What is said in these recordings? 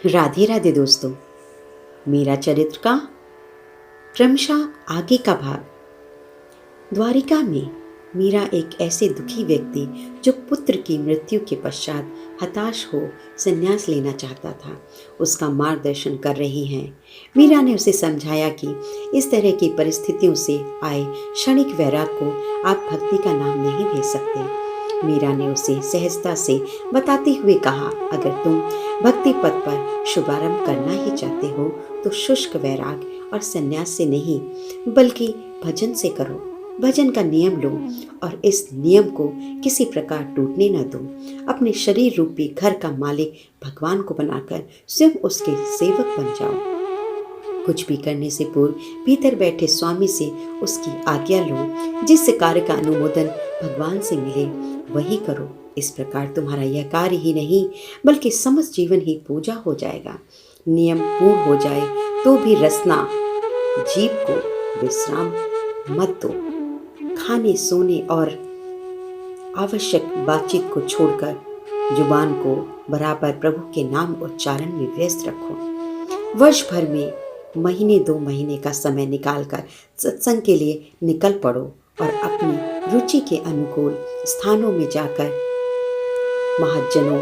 राधे राधे दोस्तों। मेरा चरित्र का क्रमशः आगे का भाग। द्वारिका में मीरा एक ऐसे दुखी व्यक्ति जो पुत्र की मृत्यु के पश्चात हताश हो संन्यास लेना चाहता था, उसका मार्गदर्शन कर रही हैं। मीरा ने उसे समझाया कि इस तरह की परिस्थितियों से आए क्षणिक वैराग को आप भक्ति का नाम नहीं दे सकते। मीरा ने उसे सहजता से बताते हुए कहा, अगर तुम भक्ति पथ पर शुभारंभ करना ही चाहते हो तो शुष्क वैराग और संन्यास से नहीं बल्कि भजन से करो। भजन का नियम लो और इस नियम को किसी प्रकार टूटने न दो। अपने शरीर रूपी घर का मालिक भगवान को बनाकर स्वयं उसके सेवक बन जाओ। कुछ भी करने से पूर्व भीतर बैठे स्वामी से उसकी आज्ञा लो। जिस कार्य का अनुमोदन भगवान से मिले वही करो। इस प्रकार तुम्हारा यह कार्य ही नहीं बल्कि समस्त जीवन ही पूजा हो जाएगा। नियम पूर्ण हो जाए तो भी रसना जीव को विश्राम मत दो। खाने सोने और आवश्यक बातचीत को छोड़कर जुबान को बराबर प्रभु के नाम उच्चारण में व्यस्त रखो। वर्ष भर में महीने 2 महीने का समय निकालकर सत्संग के लिए निकल पड़ो और अपनी रुचि के अनुकूल स्थानों में जाकर महाजनों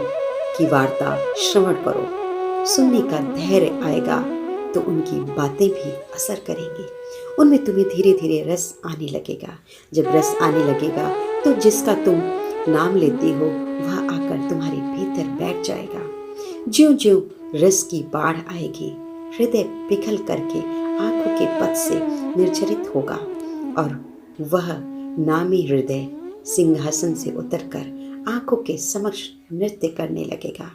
की वार्ता श्रवण करो। सुनने का धैर्य आएगा तो उनकी बातें भी असर करेंगी। उनमें तुम्हें धीरे धीरे रस आने लगेगा। जब रस आने लगेगा तो जिसका तुम नाम लेते हो वह आकर तुम्हारे भीतर बैठ जाएगा। ज्यों ज्यों रस की बाढ़ आएगी, हृदय पिघल करके आंखों के पथ से निर्झरित होगा और वह नामी हृदय सिंहासन से उतरकर आंखों के समक्ष नृत्य करने लगेगा।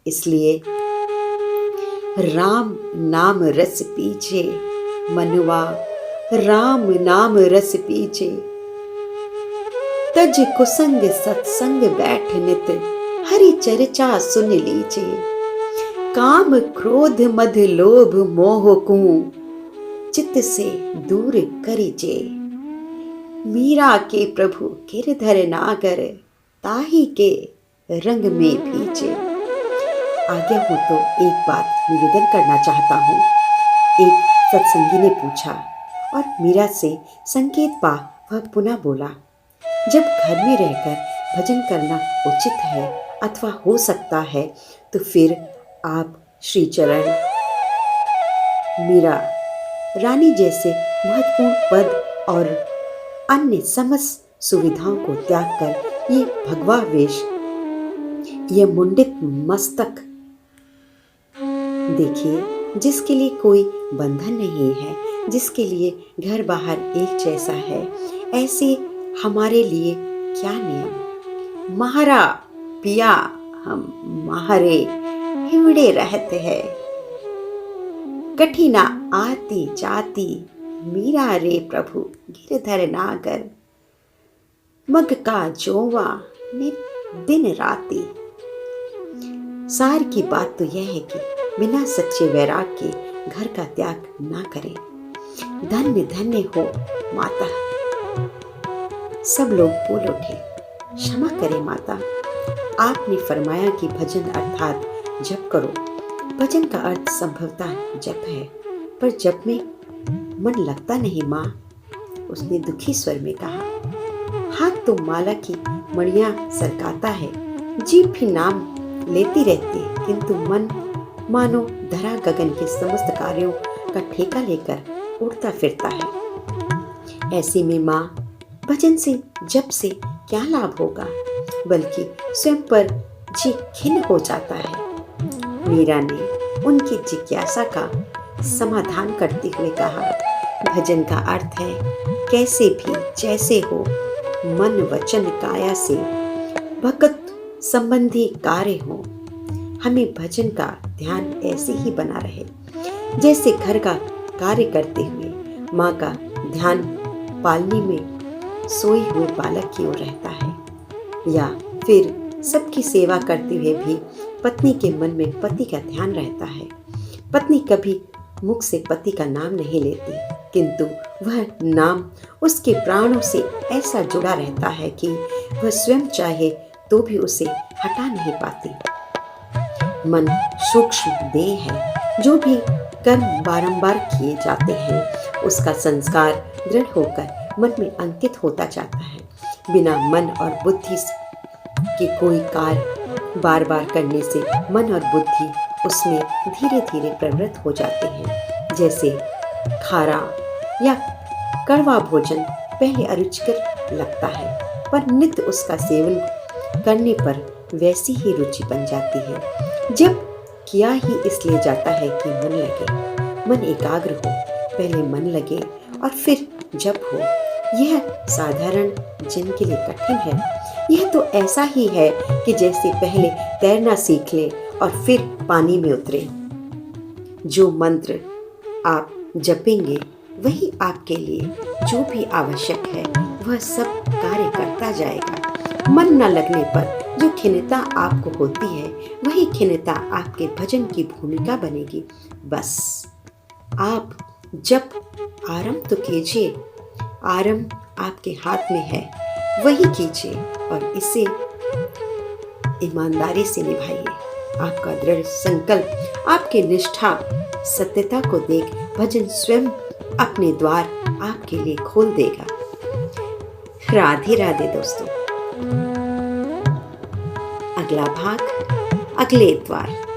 इसलिए राम नाम रस पीछे मनुआ, राम नाम रस पीछे, तज कुसंग सत्संग बैठ नित, हरि चर्चा सुन लीजे। काम क्रोध मद लोभ मोह को चित्त से दूर करिजे। मीरा के प्रभु गिरधर नागर, ताही के रंग में भीजे। आज्ञा हो तो एक बात निवेदन करना चाहता हूँ, एक सत्संगी ने पूछा और मीरा से संकेत पा वह पुनः बोला, जब घर में रहकर भजन करना उचित है अथवा हो सकता है तो फिर आप श्री चरण मीरा रानी जैसे महत्वपूर्ण पद और अन्य समस्त सुविधाओं को त्याग कर ये भगवा वेश, ये मुंडित मस्तक देखिए, जिसके लिए कोई बंधन नहीं है, जिसके लिए घर बाहर एक जैसा है, ऐसे हमारे लिए क्या नियम। महारा पिया हम महारे हिवड़े रहते हैं, कठिना आती जाती मीरा रे प्रभु गिरधर नागर, मग का जोवा नित दिन राती। सार की बात तो यह है कि बिना सच्चे वैराग के घर का त्याग ना करें। धन्य धन्य हो माता। सब लोग बोल उठे, क्षमा करें माता, आपने फरमाया कि भजन अर्थात जप करो। भजन का अर्थ संभवतः जप है, पर जप में मन लगता नहीं माँ, उसने दुखी स्वर में कहा। हाथ तो माला की मणियां सरकाता है, जीभ भी नाम लेती रहती है, किंतु मन मानो धरा गगन के समस्त कार्यों का ठेका लेकर उड़ता फिरता है। ऐसे में माँ भजन से जप से क्या लाभ होगा, बल्कि स्वयं पर जी खिन्न हो जाता है। मीरा ने उनकी जिज्ञासा का समाधान करते हुए कहा, भजन का अर्थ है कैसे भी जैसे हो मन वचन काया से भगत संबंधी कार्य हो। हमें भजन का ध्यान ऐसे ही बना रहे जैसे घर का कार्य करते हुए माँ का ध्यान पालनी में सोए हुए बालक की ओर रहता है, या फिर सबकी सेवा करते हुए भी पत्नी के मन में पति का ध्यान रहता है। पत्नी कभी मुख से पति का नाम नहीं लेती, किंतु वह नाम उसके प्राणों से ऐसा जुड़ा रहता है कि वह स्वयं चाहे तो भी उसे हटा नहीं पाती। मन सूक्ष्म देह है। जो भी कर्म बारंबार किए जाते हैं उसका संस्कार दृढ़ होकर मन में अंकित होता जाता है। बिना मन और बुद्धि के कोई कार्य बार बार करने से मन और बुद्धि उसमें धीरे धीरे प्रवृत्त हो जाते हैं। जैसे खारा या कड़वा भोजन पहले अरुचिकर लगता है, पर नित्य उसका सेवन करने पर वैसी ही रुचि बन जाती है। जब किया ही इसलिए जाता है कि मन लगे, मन एकाग्र हो। पहले मन लगे और फिर जब हो। यह साधारण जन के लिए कठिन है। यह तो ऐसा ही है कि जैसे पहले तैरना सीख ले और फिर पानी में उतरे। जो मंत्र आप जपेंगे वही आपके लिए जो भी आवश्यक है वह सब कार्य करता जाएगा। मन न लगने पर जो खिन्नता आपको होती है वही खिन्नता आपके भजन की भूमिका बनेगी। बस आप जब आरंभ तो कीजिए, आरंभ आपके हाथ में है, वही कीजिए और इसे ईमानदारी से निभाइए। आपका दृढ़ संकल्प, आपकी निष्ठा, सत्यता को देख भजन स्वयं अपने द्वार आपके लिए खोल देगा। राधे राधे दोस्तों। अगला भाग अगले इतवार।